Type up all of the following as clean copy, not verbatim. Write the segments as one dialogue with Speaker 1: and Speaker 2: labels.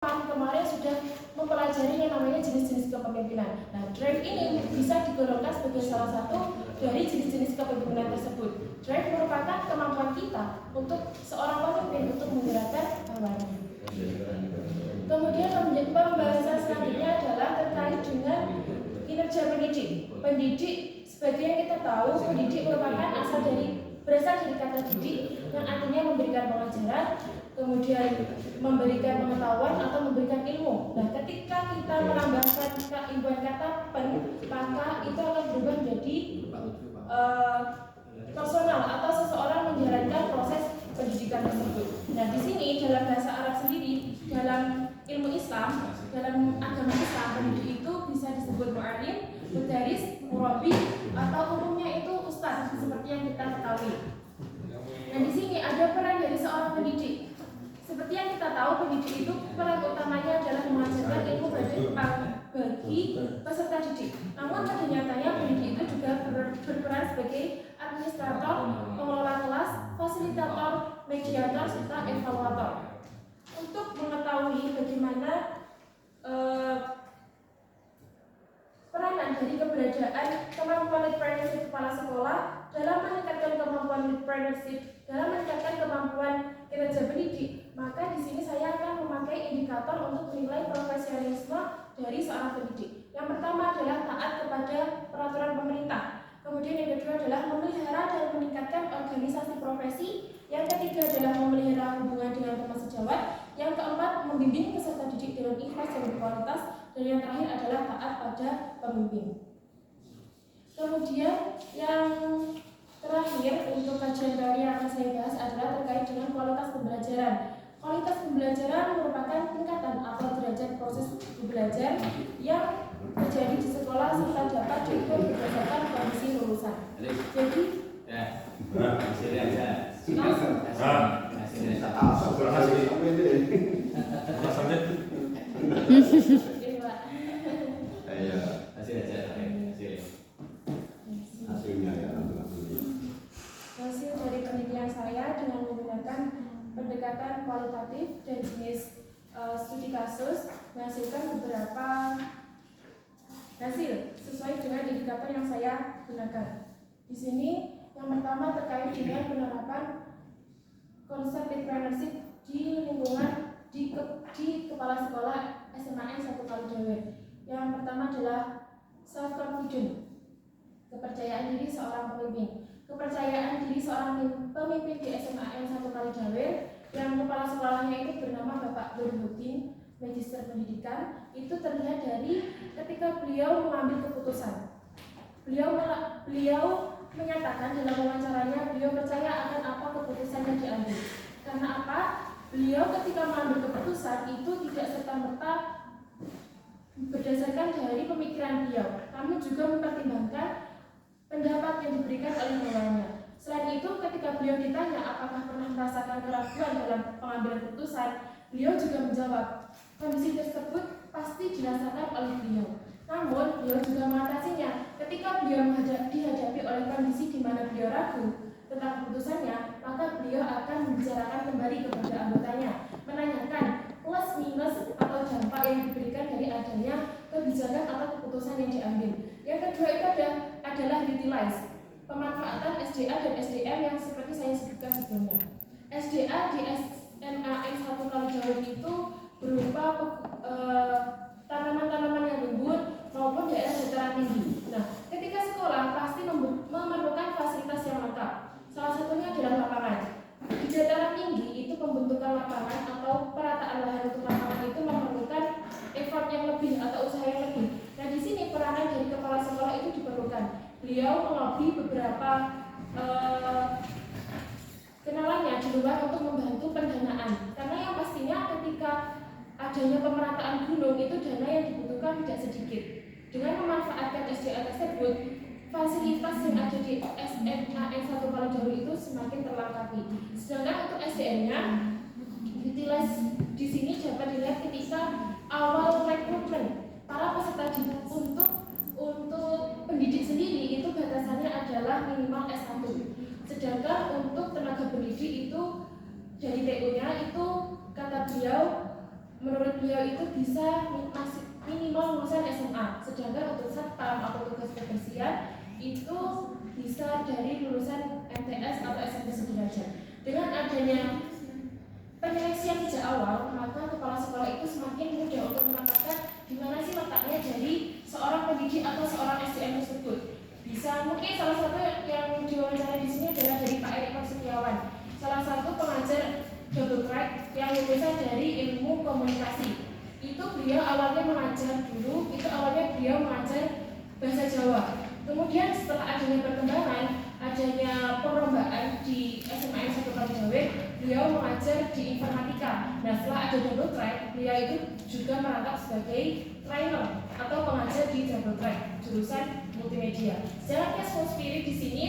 Speaker 1: kemarin sudah mempelajari yang namanya jenis-jenis kepemimpinan. Nah, drive ini bisa digolongkan sebagai salah satu dari jenis-jenis kepemimpinan tersebut. Drive merupakan kemampuan kita untuk seorang pemimpin untuk menggerakkan bawahannya. Kemudian pembahasan selanjutnya adalah terkait dengan kinerja pendidik. Pendidik, sebagai yang kita tahu, pendidik merupakan berasal dari kata didik yang artinya memberikan pengajaran, kemudian memberikan pengetahuan atau memberikan ilmu. Nah, ketika kita menambahkan keilmuan kata pen, maka itu akan berubah menjadi personal atau seseorang menjalankan proses pendidikan tersebut. Nah, di sini dalam bahasa Arab sendiri, dalam ilmu Islam, dalam agama Islam, pendidik itu bisa disebut mu'allim, mudaris, murabi, atau umumnya itu ustaz seperti yang kita ketahui. Nah, di sini ada peran dari seorang pendidik. Seperti yang kita tahu, pendidik itu peran utamanya adalah mengajarkan ilmu bagi peserta didik. Namun pada nyatanya pendidik itu juga berperan sebagai administrator, pengelola kelas, fasilitator, mediator, serta evaluator. Untuk mengetahui bagaimana peranan dari keberadaan kemampuan leadership kepala sekolah dalam meningkatkan kemampuan leadership, dalam meningkatkan kemampuan kinerja pendidik, maka di sini saya akan memakai indikator untuk menilai profesionalisme dari seorang pendidik. Yang pertama adalah taat kepada peraturan pemerintah. Kemudian yang kedua adalah memelihara dan meningkatkan organisasi profesi. Yang ketiga adalah memelihara hubungan dengan teman sejawat. Yang keempat, membimbing peserta didik dengan ikhlas dan berkualitas. Dan yang terakhir adalah taat pada pemimpin. Kemudian yang terakhir untuk kajian teori yang akan saya bahas adalah terkait dengan kualitas pembelajaran. Kualitas pembelajaran merupakan tingkatan atau derajat proses belajar yang terjadi di sekolah serta dapat diukur berdasarkan kondisi lulusan. Jadi, hasil dari penelitian saya dengan menggunakan pendekatan kualitatif dan jenis studi kasus menghasilkan beberapa hasil sesuai dengan indikator yang saya gunakan. Di sini yang pertama terkait dengan penerapan konsep entrepreneurship di lingkungan di kepala sekolah SMAN 1 Kalidawer. Yang pertama adalah self confidence, kepercayaan diri seorang pemimpin. Kepercayaan diri seorang pemimpin di SMAN 1 Kalidawer yang kepala sekolahnya itu bernama Bapak Burhanuddin, Magister Pendidikan, itu terlihat dari ketika beliau mengambil keputusan. Beliau menyatakan dalam wawancaranya beliau percaya akan apa keputusan yang diambil. Karena apa? Beliau ketika mengambil keputusan itu tidak serta-merta berdasarkan dari pemikiran beliau, namun juga mempertimbangkan pendapat yang diberikan oleh bawahannya. Selain itu, ketika beliau ditanya apakah pernah merasakan keraguan dalam pengambilan keputusan, beliau juga menjawab, kondisi tersebut pasti dirasakan oleh beliau. Namun, beliau juga mengatasinya ketika beliau dihadapi oleh kondisi di mana beliau ragu tentang keputusannya, maka beliau akan membicarakan kembali kepada anggotanya, menanyakan plus minus atau dampak yang diberikan dari adanya kebijakan atau keputusan yang diambil. Yang kedua itu adalah utilize, pemanfaatan SDA dan SDM yang seperti saya sebutkan sebelumnya. SDA di SMAN 1 Kalidawer itu berupa tanaman-tanaman yang lembut maupun daerah dataran tinggi. Nah, ketika sekolah pasti memerlukan fasilitas yang lengkap. Salah satunya adalah lapangan. Di dataran tinggi itu pembentukan lapangan atau perataan lahan untuk lapangan itu memerlukan effort yang lebih atau usaha yang lebih. Nah, di sini peranan dari kepala sekolah itu diperlukan. Beliau melobi beberapa kenalannya di luar untuk membantu pendanaan. Karena yang pastinya ketika adanya pemerataan gunung itu dana yang dibutuhkan tidak sedikit. Dengan memanfaatkan SDA tersebut, fasilitas yang ada di SMAN 1 Kalidawer itu semakin terlengkapi. Sedangkan untuk SDM-nya, utilize di sini dapat dilihat ketika awal rekrutmen para peserta didik untuk pendidik sendiri itu batasannya adalah minimal S1. Sedangkan untuk tenaga pendidik itu dari TU-nya itu kata beliau menurut beliau itu bisa minimal lulusan SMA, sedangkan untuk satpam atau tugas kebersihan itu bisa dari lulusan MTS atau SMP sederajat. Dengan adanya penyeleksian sejak awal, maka kepala sekolah itu semakin mudah untuk menetapkan di mana sih letaknya dari seorang pendidik atau seorang SDM tersebut. Bisa mungkin salah satu yang diwawancara di sini adalah dari Pak Erik Setiawan, salah satu pengajar double track yang lulusan dari ilmu komunikasi. Itu beliau awalnya mengajar beliau mengajar bahasa Jawa. Kemudian setelah adanya perkembangan, adanya perlombaan di SMAN 1 Kaligawe, beliau mengajar di informatika. Nah, setelah ada double track, beliau itu juga merangkap sebagai trainer atau pengajar di double track jurusan multimedia. Secara casual spirit di sini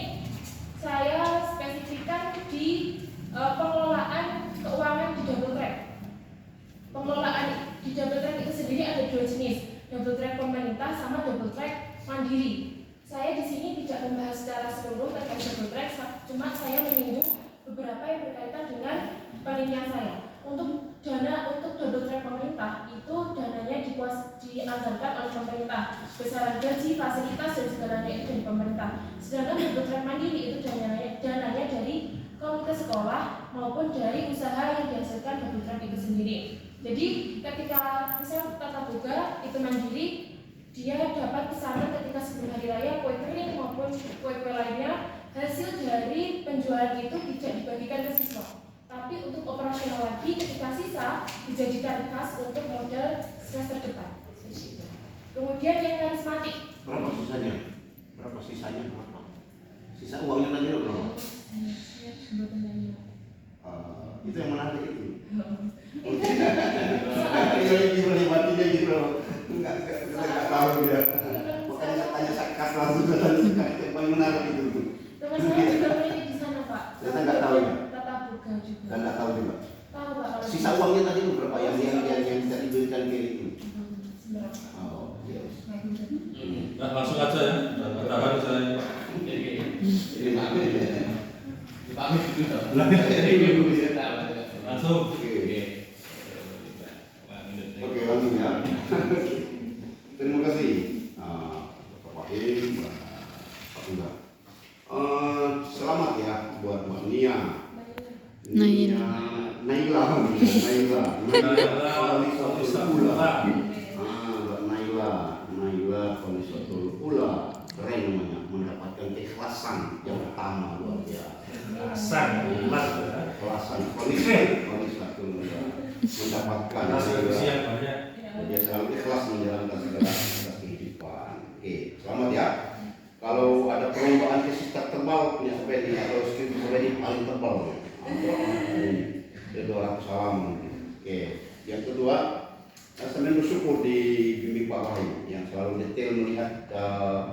Speaker 1: saya spesifikkan di pengelolaan keuangan di double track. Pengelolaan di double track itu sendiri ada dua jenis, double track pemerintah sama double track mandiri. Saya di sini tidak membahas secara seluruh terkait double track, cuma saya menyinggung beberapa yang berkaitan dengan penelitian saya. Untuk dana untuk double track pemerintah itu dananya dianggarkan oleh pemerintah, besaran gaji, fasilitas dan segalanya itu dari pemerintah. Sedangkan double track mandiri itu dananya dari komite sekolah maupun dari usaha yang dihasilkan double track itu sendiri. Jadi ketika misalnya tatap muka itu mandiri, dia dapat pesanan ketika sebelum hari raya kue kering maupun kue-kue lainnya, hasil dari penjualan itu tidak dibagikan ke siswa, tapi untuk operasional lagi ketika sisa dijadikan kas untuk modal semester depan. Kemudian yang karismatik.
Speaker 2: Berapa sisanya? Sisa uangnya tadi berapa? Itu yang menarik itu. Ini menikmatinya gitu. Enggak tahu dia. Makanya tanya sakas langsung itu yang paling menarik itu.
Speaker 1: Teman saya juga meneliti di sana, Pak.
Speaker 2: Kita nggak tahu ya.
Speaker 1: Tatap muka juga.
Speaker 2: Dan nggak tahu juga.
Speaker 1: Tahu, Pak.
Speaker 2: Sisa uangnya tadi berapa yang bisa diberikan ke itu? Oh, iya.
Speaker 3: Nah, langsung aja ya. Tahan saya. Langsung.
Speaker 2: Oke, langsung ya. Terima kasih Pak Im, Pak Tungga. Selamat ya buat Mbak Nia. Naila. Naila Konisatul Ula, keren namanya, mendapatkan keikhlasan yang pertama luar biasa. Keikhlasan Konisatul Ula mendapatkan dia selalu ikhlas menjalankan segala aktivitas kehidupan. Oke, selamat ya. Kalau ada perlombaan fisika tebal punya sepedi atau skill sepedi paling tebal, itu 200 halaman. Oke, yang kedua, saya bersyukur dibimbing Pak Wahyu yang selalu detail melihat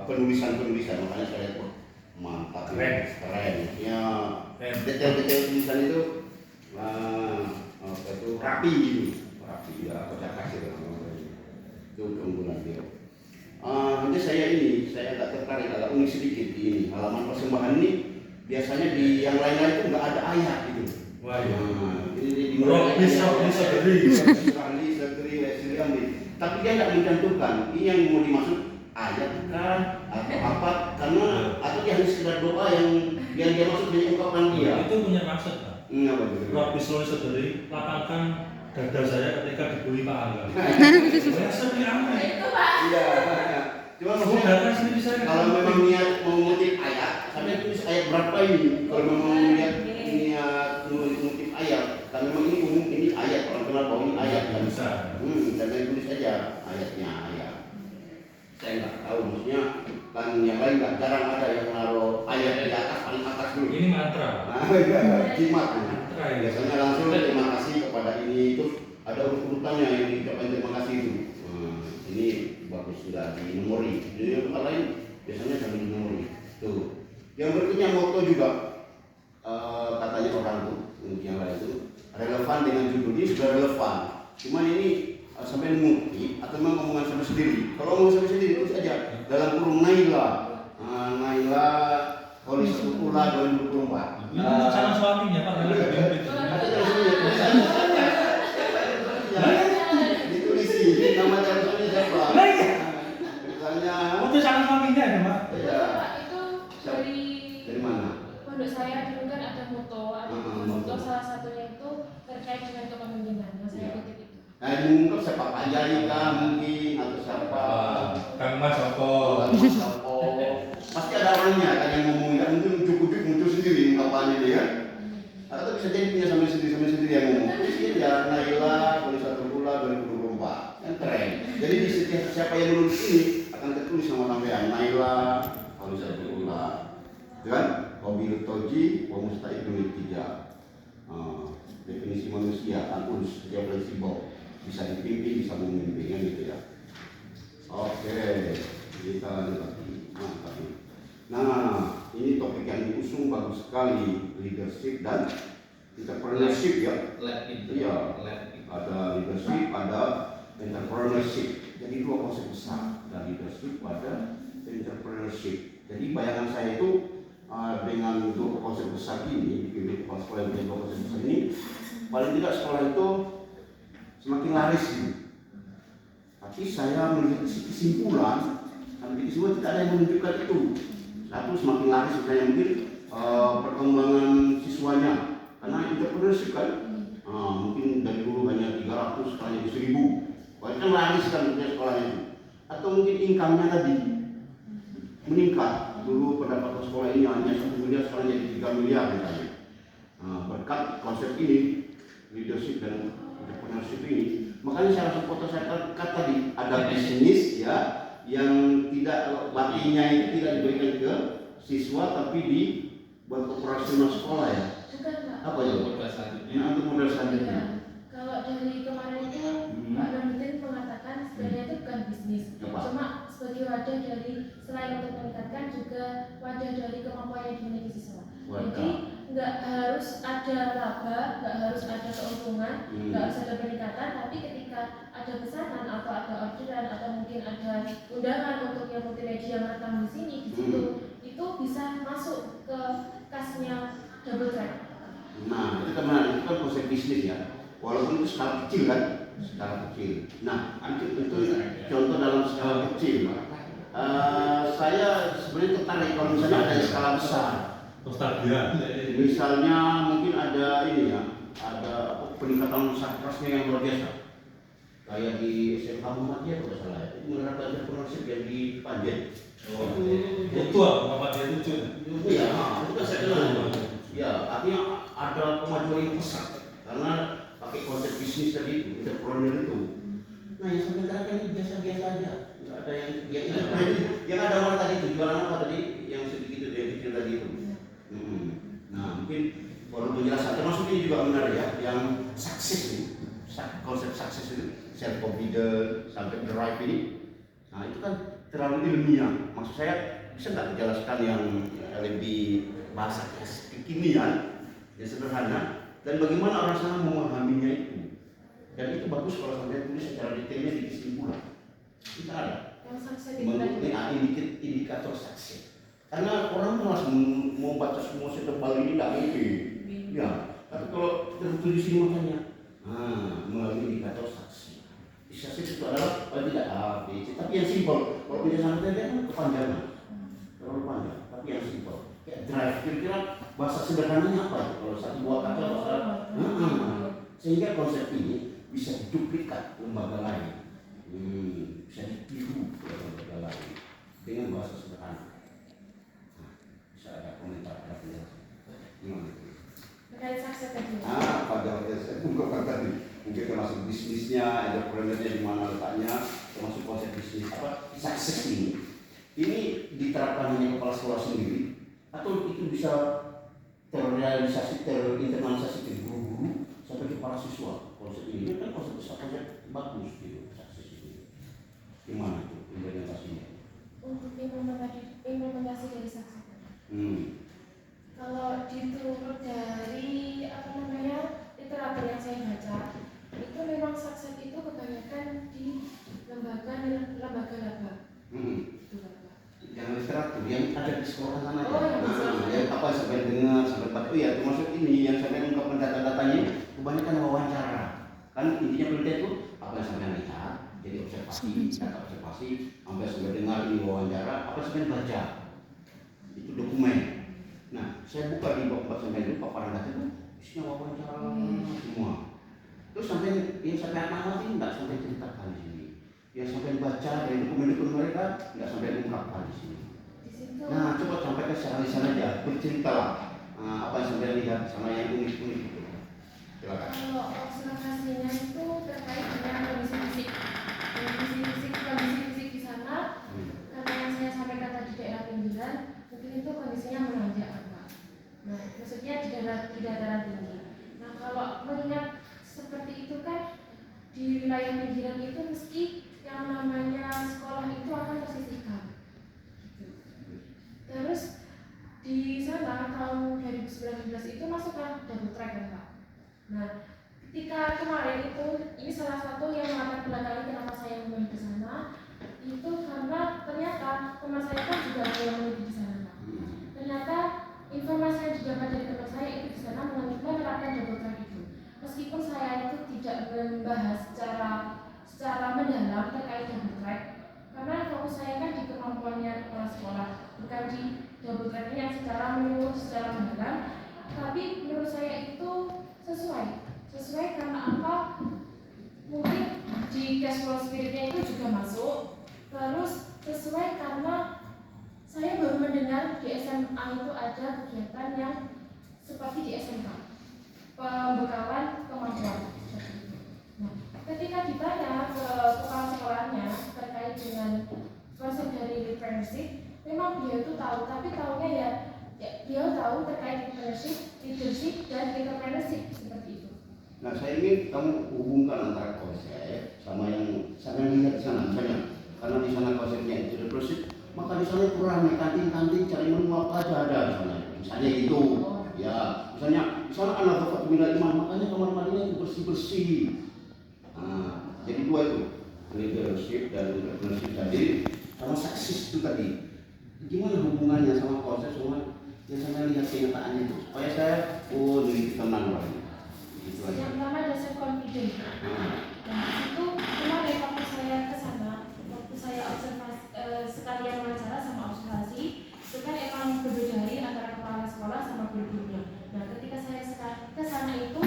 Speaker 2: penulisan, makanya saya lihat mantap, keren. Ya, detail tulisan itu rapi ya, kotak kasir itu keunggulan dia. Nanti saya agak tertarik, agak unik sedikit di ini halaman persembahan ini. Biasanya di yang lain-lain itu nggak ada ayat gitu.
Speaker 3: Wah, ya.
Speaker 2: Ini tapi dia tidak mencantumkan ini yang mau dimaksud ayat kan atau apa, karena atau dia hanya sekedar doa yang dia maksud dari ungkapan dia.
Speaker 3: Itu punya maksud, Pak. Rabbi sholli sadri, lapangkan dada saya ketika dibully Pak Angga. Saya sedih amat.
Speaker 1: Itu, Pak.
Speaker 2: Iya. Cuma maksudnya kalau memang niat mau mengutip ayat, sampai tulis ayat berapa ini? Kalau memang niat mengutip ayat, kan memang ini umum, ini ayat, orang kenal bahwa ini ayat kan bisa. Dan tulis aja ayatnya ayat. Saya nggak tahu, maksudnya kan yang lain nggak, jarang ada yang menaruh ayat di atas, paling atas dulu.
Speaker 3: Ini mantra.
Speaker 2: Nah, jimat. Biasanya langsung terima kasih kepada ini, itu ada urut-urutannya yang diucapkan terima kasih itu. Ini bagus sudah di memori. Jadi yang tempat lain biasanya sambil di memori. Tuh. Yang berikutnya moto juga katanya orang tuh yang lain itu relevan dengan judul ini, sudah relevan. Cuman ini sampai mengutip atau memang omongan sampai sendiri. Kalau ngomong sampai sendiri itu saja dalam kurung Naila. Naila Konisatul Ula 2024.
Speaker 3: Itu calon suaminya Pak.
Speaker 2: yang mengungkap siapa Pak Yai kah mungkin atau siapa
Speaker 3: Kang Mas apa?
Speaker 2: Pasti ada orangnya kan yang ngomong, nggak mungkin ujuk-ujuk muncul sendiri ungkapannya dia kan. Atau bisa jadi punya sama sendiri yang ngomong. Jadi ya Naila 21 bulan 2024 kan keren. Jadi di setiap siapa yang menulis ini akan tertulis sama sampean Naila 21 bulan, kan? Qabilut Toji, wa musta'id tiga. Definisi manusia anus dia fleksibel, bisa dipimpin, bisa memimpin kan gitu ya. Oke, kita lanjut lagi. Nah, ini topik yang diusung bagus sekali, leadership dan entrepreneurship ya. Iya, ada leadership, ada entrepreneurship. Jadi dua konsep besar, ada leadership, ada entrepreneurship. Jadi bayangan saya itu dengan dua konsep besar ini, dipimpin kepala sekolah dengan dua konsep besar ini, paling tidak sekolah itu semakin laris gitu. Tapi saya melihat kesimpulan, tapi semua tidak ada yang menunjukkan itu. Satu, semakin laris sebenarnya mungkin perkembangan siswanya, karena entrepreneurship kan, mungkin dari dulu hanya 300, sekarang jadi 1000. Bahkan laris kan sekolahnya itu. Atau mungkin income-nya tadi meningkat. Dulu pendapatan sekolah ini hanya 1 miliar, sekarang jadi 3 miliar misalnya. Berkat konsep ini, leadership dan entrepreneurship ini, makanya salah satu foto saya kata tadi ada bisnis ya yang tidak batinnya itu tidak diberikan ke siswa tapi di buat operasional sekolah ya.
Speaker 1: Bukan Pak.
Speaker 2: Apa ya? Untuk modal selanjutnya.
Speaker 1: Ya, kalau dari kemarin itu Pak Rambutin mengatakan sebenarnya itu bukan bisnis, cuma sebagai wadah dari selain untuk meningkatkan juga wadah dari kemampuan yang dimiliki siswa. Jadi nggak harus ada laba, nggak harus ada keuntungan, nggak harus ada peningkatan, tapi ketika ada pesanan atau ada orderan atau mungkin ada undangan untuk yang multimedia merekam di sini, di situ itu bisa masuk ke kasnya double track.
Speaker 2: Nah, itu kan konsep bisnis ya. Walaupun itu skala kecil kan, skala kecil. Nah, itu contoh dalam skala kecil. Saya sebenarnya tertarik kalau misalnya ada skala besar.
Speaker 3: Nostalgia.
Speaker 2: Misalnya mungkin ada ini ya, ada peningkatan sakrasnya yang luar biasa. Kayak di SMK Muhammadiyah kalau salah, itu menerapkan entrepreneurship yang di Panjen.
Speaker 3: Itu apa? Muhammadiyah itu?
Speaker 2: Iya, itu kan saya kenal. Ya, artinya ada kemajuan yang besar karena pakai konsep bisnis tadi itu, entrepreneur itu. Nah, yang sampai sekarang ini biasa-biasa aja. Nggak ada yang ada orang tadi itu jualan apa tadi yang sedikit itu yang kecil tadi itu. Nah, mungkin kalau penjelasan termasuk ini juga benar ya, yang sukses ini, konsep sukses itu self confident sampai drive ini. Nah, itu kan terlalu ilmiah. Maksud saya bisa nggak dijelaskan yang lebih bahasa kekinian, yang sederhana, dan bagaimana orang sana memahaminya itu. Dan itu bagus kalau sampai tulis secara detailnya di kesimpulan. Kita ada indikator sukses. Karena orang malas mau baca semua setebal ini tidak mungkin. Ya, tapi kalau tertulis di makanya, melalui indikator saksi. Sukses itu adalah tidak A, B, C, tapi yang simpel. Kalau penjelasan tadi kan kepanjangan, terlalu panjang. Tapi yang simpel, kayak drive. Kira-kira bahasa sederhananya apa? Kalau satu buah kata bahasa, sehingga konsep ini bisa diduplikat lembaga lain, bisa ditiru lembaga lain dengan bahasa sederhana. Ada komentar ada penjelasan.
Speaker 1: Terkait sukses tadi.
Speaker 2: Pada saya ungkapkan tadi, mungkin termasuk bisnisnya, entrepreneurnya di mana letaknya, termasuk konsep bisnis apa sukses ini diterapkan hanya kepala sekolah sendiri atau itu bisa terrealisasi, terinternalisasi ke guru-guru sampai ke para siswa. Konsep ini kan konsep besar, konsep bagus gitu, sukses ini. Gimana itu implementasinya?
Speaker 1: Untuk implementasi dari sukses. Kalau diturut dari literatur yang saya baca, itu memang sukses itu kebanyakan di lembaga laba.
Speaker 2: Yang literatur yang ada di sekolah sana
Speaker 1: ya.
Speaker 2: Yang apa sampai dengar sampai baca ya termasuk ini yang sampai ungkapkan data-datanya kebanyakan wawancara. Kan intinya penelitian itu apa yang sampai lihat, jadi observasi, data observasi, sampai dengar ini wawancara, apa sampai baca. Itu dokumen. Nah, saya buka di 4 sampai itu paparan data itu isinya wawancara semua. Terus sampai anak nggak sampai ceritakan di sini. Ya sampai baca dari dokumen-dokumen mereka nggak sampai ungkapkan di sini. Nah, coba sampaikan secara lisan aja, berceritalah apa yang sampai lihat sama yang unik-unik itu. Silakan.
Speaker 1: Kalau observasinya itu terkait dengan kondisi fisik di sana, karena yang saya sampaikan tadi daerah pinggiran, mungkin itu kondisinya menanjak, Pak. Nah, maksudnya di dataran tinggi. Nah, kalau melihat seperti itu kan di wilayah pinggiran itu meski yang namanya sekolah itu akan tersisihkan. Terus di sana tahun 2019 itu masukkan double track kan, Pak. Nah, ketika kemarin itu ini salah satu yang melatar belakangi kenapa saya memilih di sana itu karena ternyata teman saya kan juga ada yang memilih di sana, Pak. Ternyata informasi yang didapat dari teman saya itu di sana menerapkan double track itu. Meskipun saya itu tidak membahas secara mendalam terkait double track, karena fokus saya kan di kemampuannya kepala sekolah, bukan di double track yang secara menyeluruh, secara mendalam. Tapi menurut saya itu sesuai karena apa? Mungkin di cash flow spiritnya itu juga masuk. Terus sesuai karena saya baru mendengar di SMA itu ada kegiatan yang seperti di SMK, pembekalan kemampuan. Nah, ketika ditanya ke kepala sekolahnya terkait dengan konsep dari leadership, memang dia itu tahu, tapi tahunya ya dia tahu terkait leadership dan entrepreneurship seperti itu.
Speaker 2: Nah, saya ingin kamu hubungkan antara konsep sama yang saya lihat di sana, misalnya karena di sana konsepnya entrepreneurship, maka di sana kurangnya kantin cari menu apa aja ada di sana, misalnya itu. Ya, misalnya di sana anak bapak pembina imam, makanya kamar mandinya bersih. Nah, jadi dua itu, leadership dan entrepreneurship tadi sama sukses itu tadi. Gimana hubungannya sama konsep semua? Yang saya lihat kenyataannya itu supaya saya lebih tenang lagi.
Speaker 1: Yang pertama ada self confidence. Dan itu kemarin waktu saya ke sana, waktu saya observasi sekalian wawancara sama observasi, itu kan emang berbeda hari antara kepala sekolah sama guru-gurunya. Nah, ketika saya ke sana itu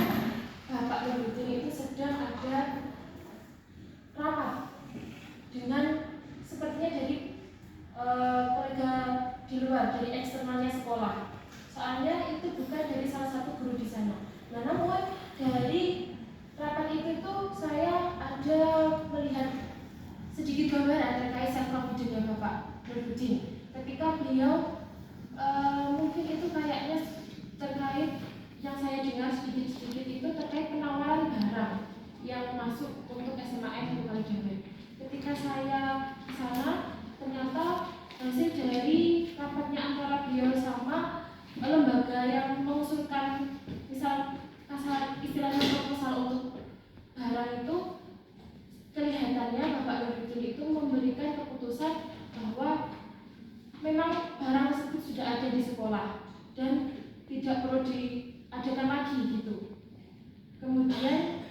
Speaker 1: Bapak guru itu sedang ada rapat dengan sepertinya dari kolega di luar, dari eksternalnya sekolah. Soalnya itu bukan dari salah satu guru di sana. Nah, namun dari rapat itu tuh saya ada melihat sedikit gambaran terkait self confidence Bapak Nurdin. Ketika beliau mungkin itu kayaknya terkait yang saya dengar sedikit-sedikit itu terkait penawaran barang yang masuk untuk SMAN Bukal Jawa. Ketika saya di sana, ternyata hasil dari rapatnya antara beliau sama lembaga yang mengusulkan misal kasar istilahnya proposal untuk barang itu, kelihatannya Bapak Nurdin itu memberikan keputusan bahwa memang barang tersebut sudah ada di sekolah dan tidak perlu diadakan lagi gitu. Kemudian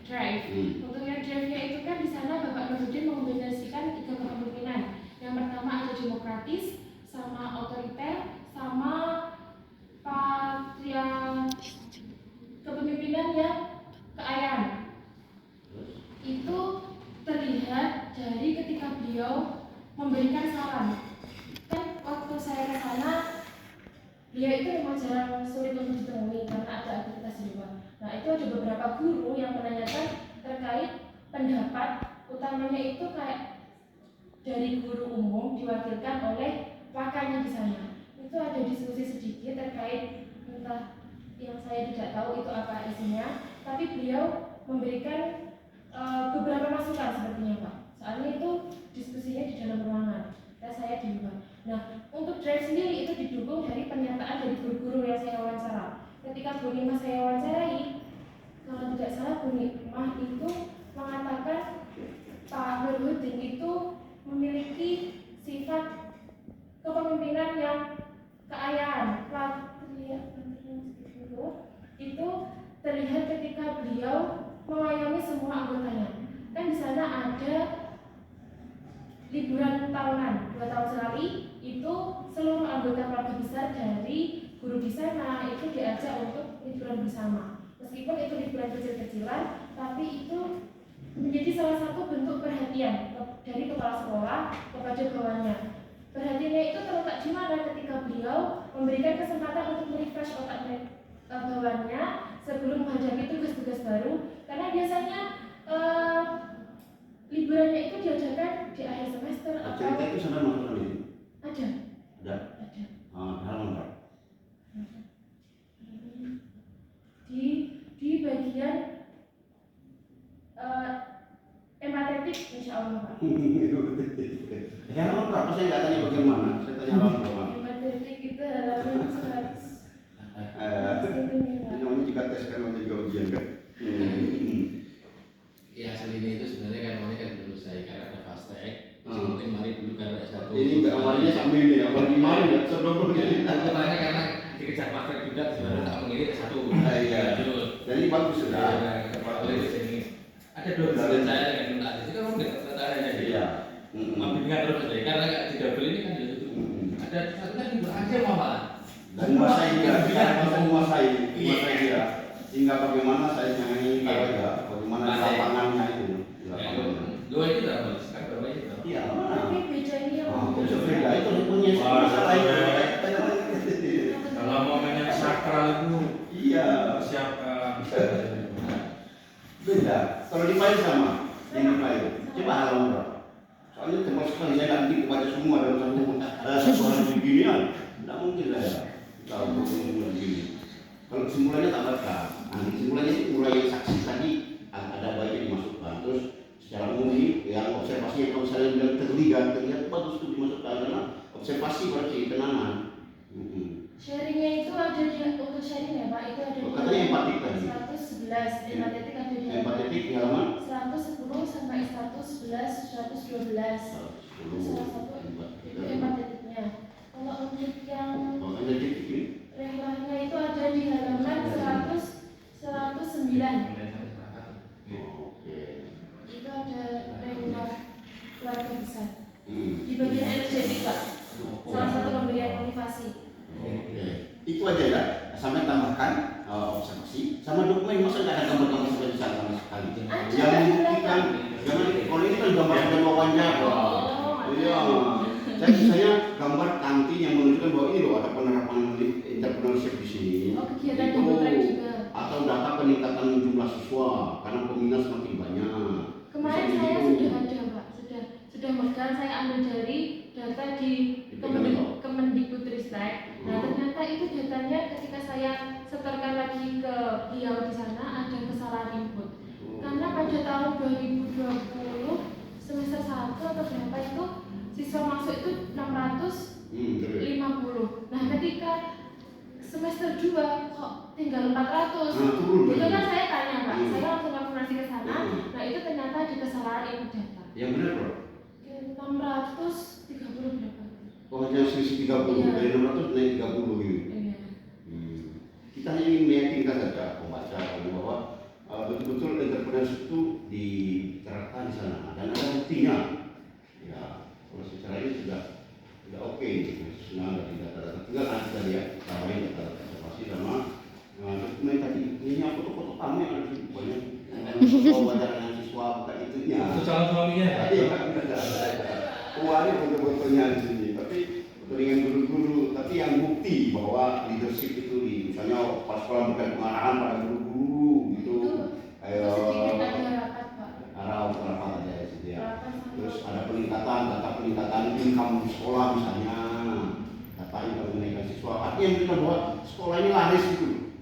Speaker 1: drive. Untuk yang drive-nya itu kan di sana Bapak Nurdin mengombinasikan 3 kepemimpinan. Yang pertama ada demokratis, sama otoriter, sama kepemimpinan yang keayaan. Itu terlihat dari ketika beliau memberikan saran. Kan waktu saya ke sana, beliau itu memang jarang sulit untuk ditemui karena ada aktivitas di luar. Nah, itu ada beberapa guru yang menanyakan terkait pendapat, utamanya itu kayak dari guru umum diwakilkan oleh wakannya di sana. Itu ada diskusi sedikit terkait entah yang saya tidak tahu itu apa isinya, tapi beliau memberikan beberapa masukan sepertinya, Pak. Soalnya itu diskusinya di dalam ruangan dan saya di luar. Nah, untuk drive sendiri itu didukung dari pernyataan dari guru-guru yang saya wawancara. Ketika Bu Nimah saya wawancarai, kalau tidak salah Bu Nimah itu mengatakan Pak Nurdin itu memiliki sifat kepemimpinan yang keayaan. Itu terlihat ketika beliau mengayomi semua anggotanya. Kan di sana ada liburan tahunan 2 tahun sekali, itu seluruh anggota keluarga besar dari guru di sana itu diajak untuk liburan bersama. Meskipun itu liburan kecil-kecilan, tapi itu menjadi salah satu bentuk perhatian dari kepala sekolah kepada bawahannya. Perhatiannya itu terletak di mana ketika beliau memberikan kesempatan untuk merefresh otak bawahannya sebelum menghadapi tugas-tugas baru, karena biasanya liburannya itu diadakan di akhir semester atau
Speaker 2: cerita itu sampai masuk ini?
Speaker 1: ada.
Speaker 2: Ada. Halaman berapa?
Speaker 1: Di bagian empatetik insya Allah Pak.
Speaker 2: Halaman berapa? Saya nggak tanya bagaimana. Saya tanya halaman berapa.
Speaker 1: Empatetik itu halaman 100.
Speaker 2: Ini namanya juga tes kan, namanya juga ujian kan.
Speaker 4: Ya aslinya itu sebenarnya kan namanya kan dulu saya karena ada fast track. Mungkin mari dulu karena satu.
Speaker 2: Ini nggak awalnya sambil ini, awal gimana ya? Sebelum ini.
Speaker 4: Kemarin karena dikejar fast track juga sebenarnya tak mengirim satu.
Speaker 2: Iya. Dan ini bagus sudah.
Speaker 4: Ada dua bulan saya dengan minta itu kan nggak tertanya jadi.
Speaker 2: Iya.
Speaker 4: Bimbingan terus aja karena nggak tidak beli ini kan jadi itu. Ada satu lagi aja malah.
Speaker 2: Dan menguasai dia, menguasai dia. Hingga bagaimana saya nyanyi ya, bagaimana lapangannya itu.
Speaker 4: Dua itu berapa? Sekarang berapa itu?
Speaker 2: Iya.
Speaker 1: Tapi bedanya
Speaker 2: Itu beda, itu punya masalah itu.
Speaker 3: Kalau mau main sakral itu
Speaker 2: Iya.
Speaker 3: siapkan.
Speaker 2: Beda. Kalau di file sama, yang di file. Coba halaman berapa? Soalnya termasuk sekali saya nanti kepada semua dalam satu hari beginian. Tidak mungkin saya tahu begini. Kalau kesimpulannya tak baca. Kesimpulannya itu mulai saksi tadi ada baiknya dimasukkan. Terus secara umum yang observasinya kalau misalnya bilang terlihat bagus itu dimasukkan karena observasi berarti kenangan.
Speaker 1: sharingnya itu ada di untuk sharing ya Pak, itu ada di
Speaker 2: Katanya empatik tadi.
Speaker 1: 111, empatetik ada di
Speaker 2: Empatetik di halaman
Speaker 1: 110 sampai 111, 112. Itu salah satu itu empatetiknya. Kalau untuk yang relahnya itu ada di halaman 109. Itu ada relah keluarga besar. Di bagian energetik Pak. Salah satu pemberian motivasi.
Speaker 2: Itu aja ya. Sampai tambahkan observasi sama dokumen, masa nggak ada gambar-gambar seperti di sana sama sekali. Yang membuktikan, jangan kalau ini kan gambar sudah wawancara. Iya. Saya misalnya gambar kanti yang menunjukkan bahwa ini loh ada penerapan entrepreneurship di sini.
Speaker 1: Kegiatan
Speaker 2: Itu
Speaker 1: di juga.
Speaker 2: atau data peningkatan jumlah siswa karena peminat semakin banyak.
Speaker 1: Kemarin saya sudah ada Pak, sudah megang, saya ambil dari data di Kemendikbudristek. Nah ternyata itu datanya ketika saya setorkan lagi ke beliau di sana ada kesalahan input. Karena pada tahun 2020 semester 1 atau berapa itu siswa masuk itu 650. Nah ketika semester 2 kok tinggal 400. Itu kan saya tanya Pak, saya langsung konfirmasi ke sana. Nah itu ternyata ada kesalahan input data.
Speaker 2: Yang benar bro?
Speaker 1: 630 berapa?
Speaker 2: Oh hanya selisih 30,
Speaker 1: Iya.
Speaker 2: dari 600 naik 30 gitu.
Speaker 1: Iya.
Speaker 2: Kita hanya ingin meyakinkan saja pembaca bahwa betul-betul entrepreneurship itu diterapkan di sana dan ada buktinya. Ya, kalau secara ini sudah oke, sudah dari data-data. Tinggal nanti tadi ya, tambahin data-data observasi sama dokumen tadi. Ini foto-foto kamu yang ada di banyak. Wawancara siswa bukan itunya.
Speaker 3: Itu calon suaminya.
Speaker 2: Uangnya foto-fotonya di sini, tapi dengan guru-guru, tapi yang bukti bahwa leadership itu di misalnya pas sekolah bukan pengarahan pada guru-guru gitu. Ayo rapat ada di situ ya. Terus ada data peningkatan income di sekolah misalnya, data income meningkat siswa. Artinya kita bahwa sekolah ini laris gitu.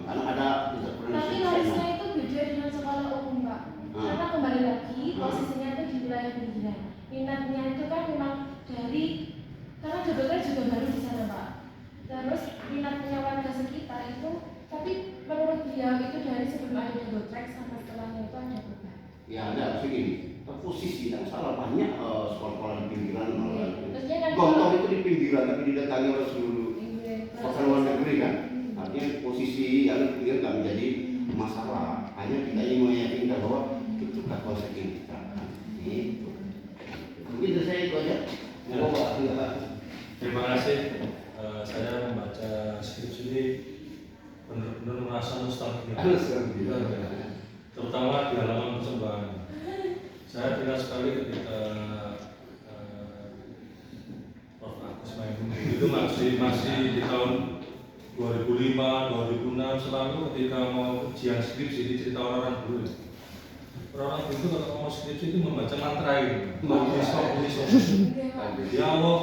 Speaker 2: Karena ada entrepreneurship.
Speaker 1: Tapi larisnya itu beda dengan sekolah umum Pak. Karena kembali lagi posisinya itu di wilayah pinggiran. Minatnya itu kan memang dari karena kebetulan juga baru di sana Pak. Terus minatnya warga sekitar itu, tapi menurut beliau itu dari sebelum ada double track sampai setelahnya itu ada perubahan.
Speaker 2: Ya ada segini. Posisi yang salah banyak sekolah-sekolah di pinggiran. Gontor itu di pinggiran tapi didatangi oleh seluruh kota luar negeri kan. Artinya posisi yang di pinggiran nggak menjadi masalah. Hanya kita ingin meyakinkan bahwa itukah konsep yang diterapkan. Itu. Mungkin dari saya itu aja.
Speaker 3: Terima kasih. Saya membaca skripsi ini benar-benar merasa nostalgia. percobaan. Saya tidak sekali ketika Prof. Agus Maimun itu masih di tahun 2005, 2006 selalu ketika mau ujian skripsi di cerita orang dulu. Orang itu kalau mau skripsi itu membaca mantra itu. Ya Allah,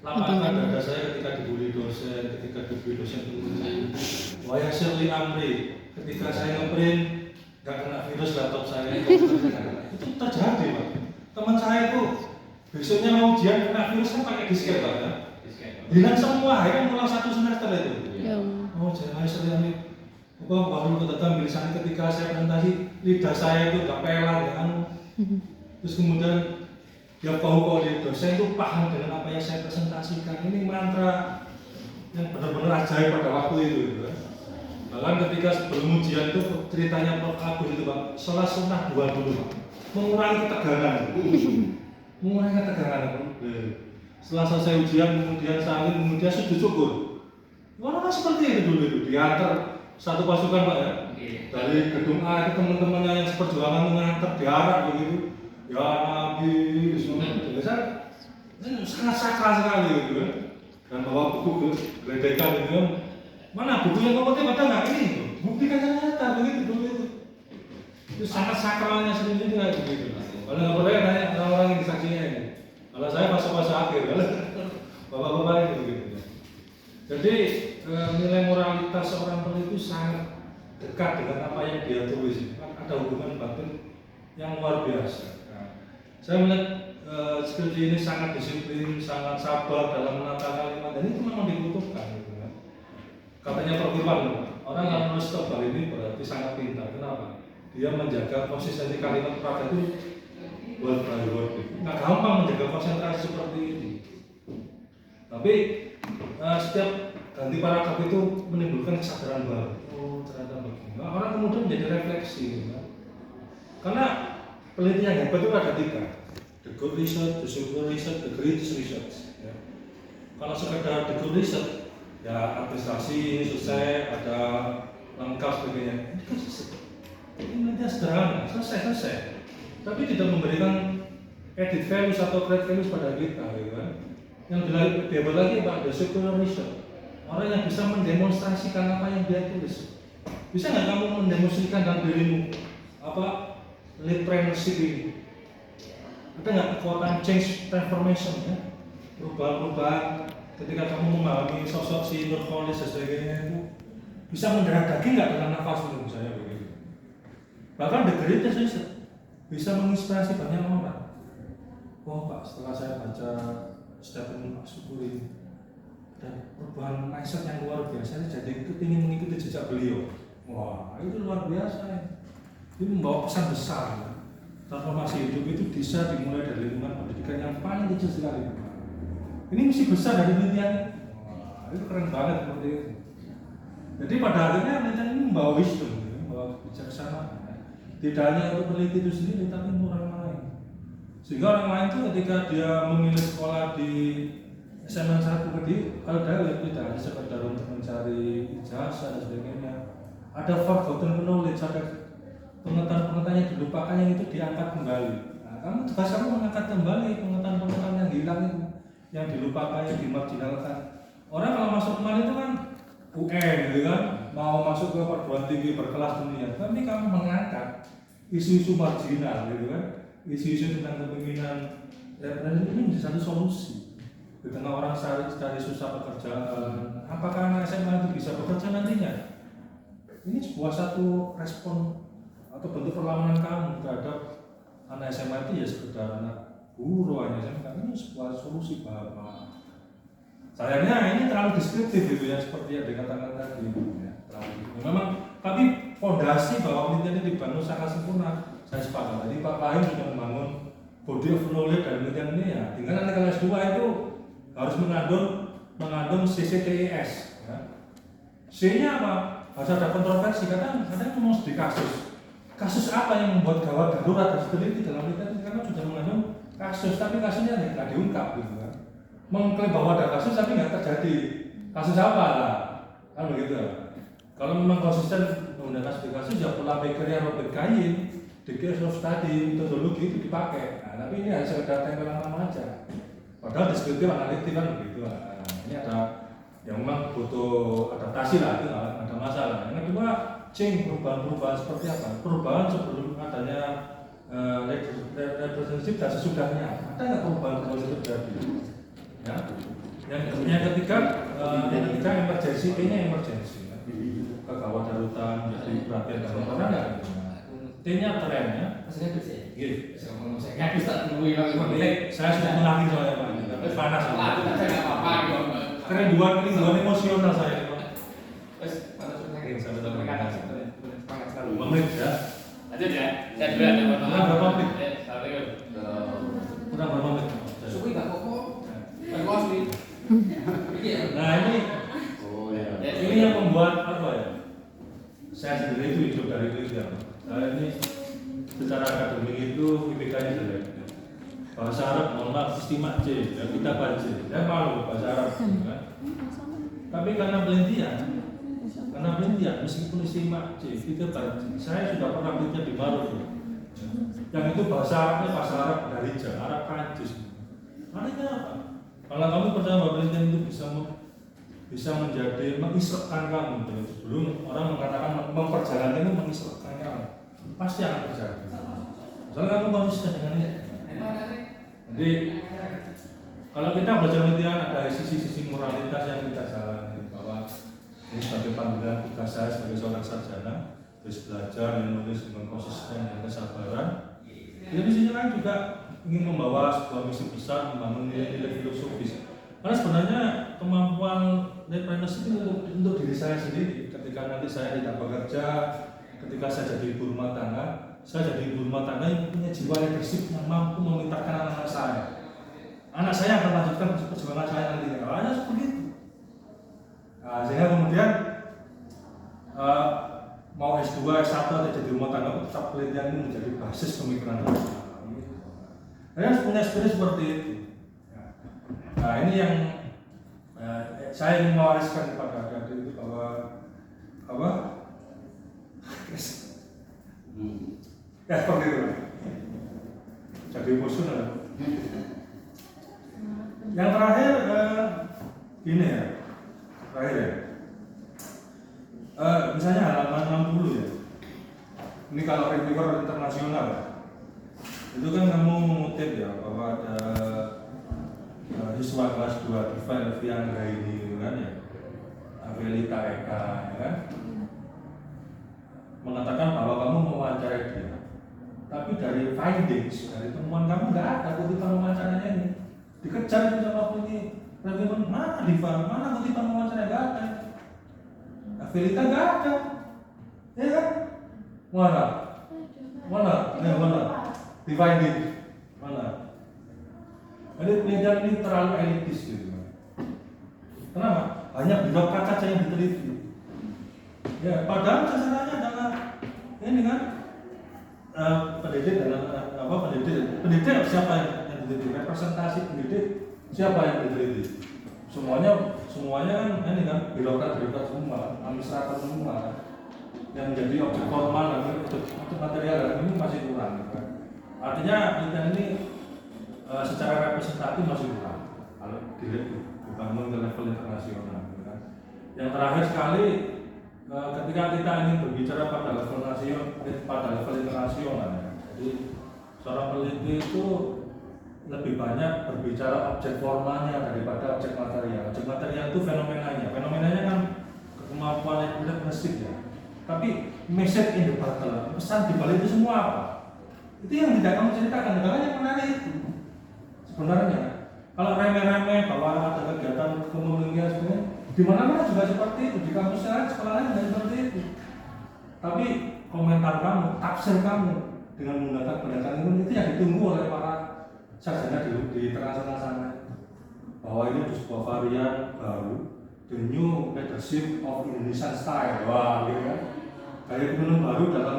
Speaker 3: lapangkan dada saya ketika dibully dosen, ketika dibully dosen teman. Wahai Shirley Amri, ketika saya ngeprint nggak kena virus laptop saya itu terjadi Pak. Teman saya itu besoknya mau ujian kena virus kan pakai disket Pak ya. Hilang semua, ya kan mulai 1 semester itu. Oh jangan Shirley Amri, baru ketemu bilisan ketika saya presentasi lidah saya itu nggak pelan ya kan. Terus kemudian dia kau di dosen itu paham dengan apa yang saya presentasikan. Ini mantra yang benar-benar ajaib pada waktu itu. Gitu. Bahkan ketika sebelum ujian itu ceritanya Prof. Agus itu Pak, sholat sunnah 2 dulu Pak, mengurangi ketegangan. Mengurangi ketegangan. Setelah selesai ujian kemudian saling kemudian sujud syukur. Orang seperti itu dulu itu diantar satu pasukan Pak ya. Dari gedung A itu teman-temannya yang seperjuangan mengantar diarak begitu. Ya Nabi, biasa sangat sakral sekali gitu kan. Dan bawa buku geledekan gitu kan. Mana buku yang kamu ada nggak ini? Buktikan yang nyata begitu dulu itu. Itu sangat sakralnya sendiri kayak begitu. Kalau nggak percaya tanya orang-orang yang disaksinya ini. Kalau saya fase-fase akhir, kalau bapak-bapak ini begitu. Jadi nilai moralitas seorang peneliti itu sangat dekat dengan apa yang dia tulis. Ada hubungan batin yang luar biasa. Saya melihat skripsi ini sangat disiplin, sangat sabar dalam menata kalimat, dan itu memang dibutuhkan. Gitu, kan? Katanya Prof. Irwan, orang yang menulis tebal ini berarti sangat pintar. Kenapa? Dia menjaga konsistensi kalimat pada itu word by word. Nggak gampang menjaga konsentrasi seperti ini. Tapi setiap ganti paragraf itu menimbulkan kesadaran baru. Oh ternyata begini. Nah, orang kemudian menjadi refleksi. Gitu, kan? Karena penelitian yang hebat itu ada 3. The good research, the super research, the greatest research. Ya. Kalau sekedar the good research, ya administrasi ini selesai, ada lengkap sebagainya. Ini kan selesai. Ini penelitian sederhana, selesai. Tapi tidak memberikan added values atau great values pada kita, gitu kan? Yang hebat lagi Pak, the super research. Orang yang bisa mendemonstrasikan apa yang dia tulis. Bisa nggak kamu mendemonstrasikan dalam dirimu apa leadership ini? Ada nggak kekuatan change transformation ya? Perubahan ketika kamu memahami sosok si Nurholis dan sebagainya itu bisa mendarah daging nggak dengan nafas menurut saya begitu. Bahkan the greatest research bisa menginspirasi banyak orang. Oh Pak, setelah saya baca statement Pak Syukuri dan perubahan mindset yang luar biasa, jadi itu ingin mengikuti jejak beliau. Wah, itu luar biasa. Itu membawa pesan besar. Ya. Transformasi hidup itu bisa dimulai dari lingkungan pendidikan yang paling kecil sekali. Ini misi besar dari penelitian. Wah, itu keren banget seperti itu. Jadi pada akhirnya penelitian ini membawa wisdom, membawa kebijaksanaan. Tidak hanya untuk peneliti itu sendiri, tapi untuk orang lain. Sehingga orang lain itu ketika dia memilih sekolah di SMA 1 tadi, kalau dia tidak hanya sekedar untuk mencari ijazah dan sebagainya. Ada forgotten knowledge, ada pengetahuan yang dilupakan yang itu diangkat kembali. Nah, kamu tugas kamu mengangkat kembali pengetahuan yang hilang itu, yang dilupakan, yang dimarginalkan. Orang kalau masuk kemarin itu kan UN gitu kan, mau masuk ke perguruan tinggi berkelas dunia, tapi kamu mengangkat isu-isu marginal gitu kan, isu-isu tentang kepemimpinan, dan ini menjadi satu solusi. Di tengah orang cari susah pekerjaan, apakah anak SMA itu bisa bekerja nantinya? Ini sebuah satu respon atau bentuk perlawanan kamu terhadap anak SMA itu ya sekedar anak guru anak SMA, ini sebuah solusi Bapak. Sayangnya ini terlalu deskriptif gitu ya, seperti yang dikatakan tadi ya, memang, tapi fondasi bahwa penelitian ini dibangun sangat sempurna. Saya sepakat tadi Pak Fahim sudah membangun body of knowledge dan penelitian ini ya, tinggal nanti kelas 2 itu harus mengandung CCTS ya. C-nya apa? Harus ada kontroversi, kadang mau di kasus apa yang membuat gawat darurat harus teliti dalam penelitian, karena sudah mengandung kasus, tapi kasusnya tidak diungkap gitu kan. Mengklaim bahwa ada kasus tapi nggak terjadi. Kasus apa lah? Kan begitu. Kalau memang konsisten menggunakan kasus ya pola pikirnya Robert Kayin di case of study metodologi itu dipakai. Nah, tapi ini hanya sekedar tempelan nama aja. Padahal deskriptif analitik kan begitu. Nah, ini ada yang memang butuh adaptasi lah, itu nggak ada masalah. Yang kedua, perubahan-perubahan seperti apa? Perubahan sebelum adanya representatif dan sesudahnya. Ada nggak perubahan-perubahan itu terjadi? Ya. Yang ketiga, emergency, T-nya emergency. Ya. Kegawat darurat, jadi perhatian dalam mana nggak? T-nya tren ya.
Speaker 4: Maksudnya bisa ya?
Speaker 3: Gitu.
Speaker 4: Saya nggak bisa tungguin lagi.
Speaker 3: Saya sudah mengakhiri soalnya Pak. Panas.
Speaker 4: Saya nggak apa-apa gitu.
Speaker 3: Karena dua emosional saya.
Speaker 4: Terus panas lagi.
Speaker 3: Saya betul
Speaker 4: Semangat sekali.
Speaker 3: 5 menit ya.
Speaker 4: Lanjut ya. Saya dulu ada
Speaker 3: Kurang berapa menit?
Speaker 4: Assalamualaikum.
Speaker 3: Kurang berapa menit?
Speaker 4: Suku nggak kok. Bagus nih.
Speaker 3: Nah ini
Speaker 2: Oh ya.
Speaker 3: ini yang membuat apa ya? Saya sendiri itu hidup dari itu ya. Ini secara akademik itu IPK-nya jelek. Bahasa Arab mohon maaf istimewa C, ya kita baca. Saya malu bahasa Arab, kan? Tapi karena penelitian, meskipun istimewa C, kita baca. Saya sudah pernah penelitian di Maroko. Yang itu bahasa Arabnya bahasa Arab dari Arab Prancis. Artinya apa? Kalau kamu percaya bahwa penelitian itu bisa menjadi mengisrekkan kamu, belum orang mengatakan memperjalankan itu mengisrekkan kamu, pasti akan terjadi. Soalnya kamu konsisten dengan ini. Jadi kalau kita belajar penelitian ada sisi-sisi moralitas yang kita jalani, bahwa ini sebagai panggilan tugas saya sebagai seorang sarjana, terus belajar yang menulis dengan konsisten dan kesabaran. Di sisi lain juga ingin membawa sebuah misi besar, membangun nilai-nilai filosofis. Karena sebenarnya kemampuan entrepreneurship itu untuk diri saya sendiri. Ketika nanti saya tidak bekerja, ketika saya jadi ibu rumah tangga, saya jadi ibu rumah tangga yang punya jiwa leadership yang mampu memintakan anak-anak saya. Anak saya akan lanjutkan perjuangan saya nanti. Hanya seperti itu. Nah, sehingga kemudian mau S2, S1 atau jadi rumah tangga, tetap penelitian ini menjadi basis pemikiran kita. Kalian harus punya experience seperti itu. Nah ini yang saya ingin mewariskan kepada adik-adik itu bahwa apa? Ya seperti itu. Jadi emosional. Yang terakhir gini ya, terakhir ya. Misalnya halaman 60 ya. Ini kalau reviewer internasional ya. Itu kan kamu mengutip ya bahwa ada siswa kelas 2 Diva Elviana ini kan ya, Avelita Eka ya kan, mengatakan bahwa kamu mewawancarai dia, tapi dari findings, dari temuan kamu nggak ada kutipan wawancaranya ini. Dikejar itu sama ini reviewer, mana Diva, mana kutipan wawancara, nggak ada. Avelita nggak ada, ya kan? Mana? Di finding mana? Jadi penelitian ini terlalu elitis gitu. Kenapa? Hanya birokrat saja yang diteliti. Ya, padahal sasarannya adalah ini kan pendidik dan pendidik siapa yang diteliti? Representasi pendidik siapa yang diteliti? Semuanya kan ini kan birokrat semua, administrator semua. Yang menjadi objek formal dan objek material ini masih kurang. Kan? Artinya penelitian ini secara representatif masih kurang kalau dibangun ke level internasional. Kan? Yang terakhir sekali, ketika kita ingin berbicara pada level internasional, ya. Jadi seorang peneliti itu lebih banyak berbicara objek formalnya daripada objek material. Objek material itu fenomenanya kan kemampuan entrepreneurship ya. Tapi message in the battle, pesan di balik itu semua apa? Itu yang tidak kamu ceritakan, makanya yang menarik itu. Sebenarnya, kalau remeh-remeh bahwa ada kegiatan kepemimpinan sebenarnya, di mana-mana juga seperti itu, di kampus sekolah lain juga seperti itu. Tapi komentar kamu, tafsir kamu dengan menggunakan pendekatan itu yang ditunggu oleh para sarjana di internasional sana. Bahwa ini sebuah varian baru, the new leadership of Indonesian style. Wah, gitu kan? Gaya kepemimpinan baru dalam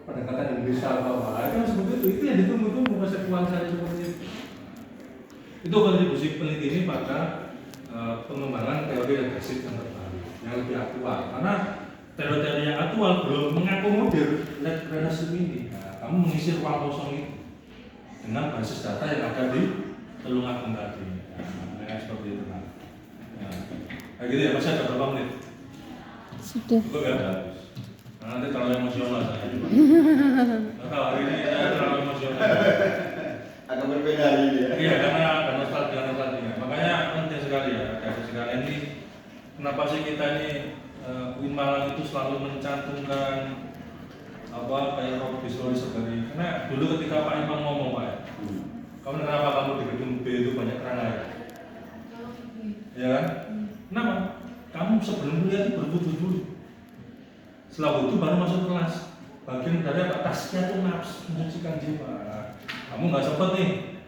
Speaker 3: pendekatan Indonesia bahwa itu seperti itu yang ditunggu-tunggu persekutuan saya seperti itu. Itu kontribusi peneliti ini pada pengembangan teori leadership yang terbaru, yang lebih aktual. Karena teori-teori yang aktual belum mengakomodir leadership ini. Nah, kamu mengisi ruang kosong itu dengan basis data yang ada di Tulungagung tadi. Nah, seperti itu kan. Nah, gitu ya, masih ada berapa menit?
Speaker 5: Sudah.
Speaker 3: Cukup ya? Nah, nanti terlalu emosional saya. Nah, kalau hari ini saya terlalu emosional.
Speaker 2: Agak berbeda hari ini ya.
Speaker 3: Iya, karena ada nostalgia. Makanya penting sekali ya, dari sekali ini. Kenapa sih kita ini UIN Malang itu selalu mencantumkan kayak Rob Visual sebagai, karena dulu ketika Pak Imam ngomong, Pak, kamu kenapa kamu di gedung B itu banyak kerang air? Ya kan? Kenapa? Kamu sebelum kuliah itu berwudu dulu. Setelah wudu baru masuk kelas. Bagian dari atasnya itu nafsu mensucikan jiwa. Kamu nggak sempat nih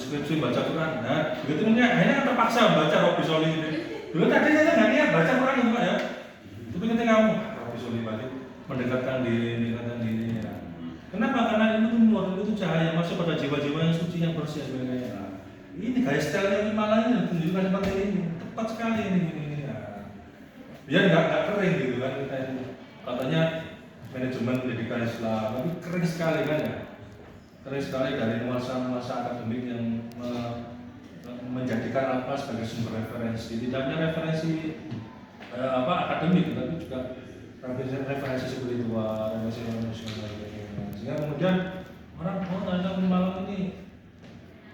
Speaker 3: skripsi baca Quran. Nah, begitu akhirnya terpaksa baca Rob Visual ini. Dulu tadi saya nggak niat baca Quran itu, Pak ya. Tapi ketika kamu Rob Visual balik mendekatkan diri ya. Kenapa? Karena itu nur, itu cahaya masuk pada jiwa-jiwa yang suci, yang bersih sebenarnya. Nah, ini gaya stylenya Malang ini tunjukkan seperti ini, tepat sekali ini ya. Biar nggak kering gitu kan kita itu. Katanya manajemen pendidikan Islam, tapi kering sekali kan ya. Kering sekali dari nuansa akademik yang menjadikan apa sebagai sumber referensi. Tidak hanya referensi akademik, tapi juga referensi spiritual, referensi emosional, sehingga kemudian orang tanya Malang ini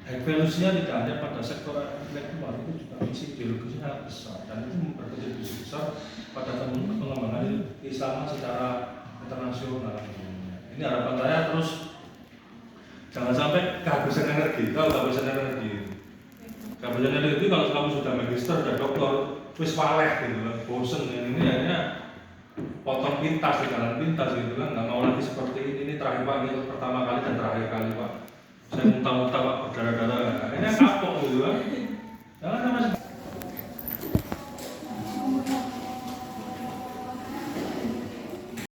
Speaker 3: high value-nya tidak hanya pada sektor intelektual, itu juga misi ideologisnya sangat besar dan itu berkontribusi besar pada pengembangan Islam secara internasional. Ini harapan saya, terus jangan sampai kehabisan energi. Kalau kehabisan energi kalau kamu sudah magister, sudah doktor, wis waleh gitu kan, bosen ini akhirnya potong pintas di jalan pintas gitu kan, nggak mau lagi seperti ini terakhir Pak, ini pertama kali dan terakhir kali Pak, saya muntah-muntah Pak, berdarah-darah, akhirnya kapok gitu kan. Jangan sampai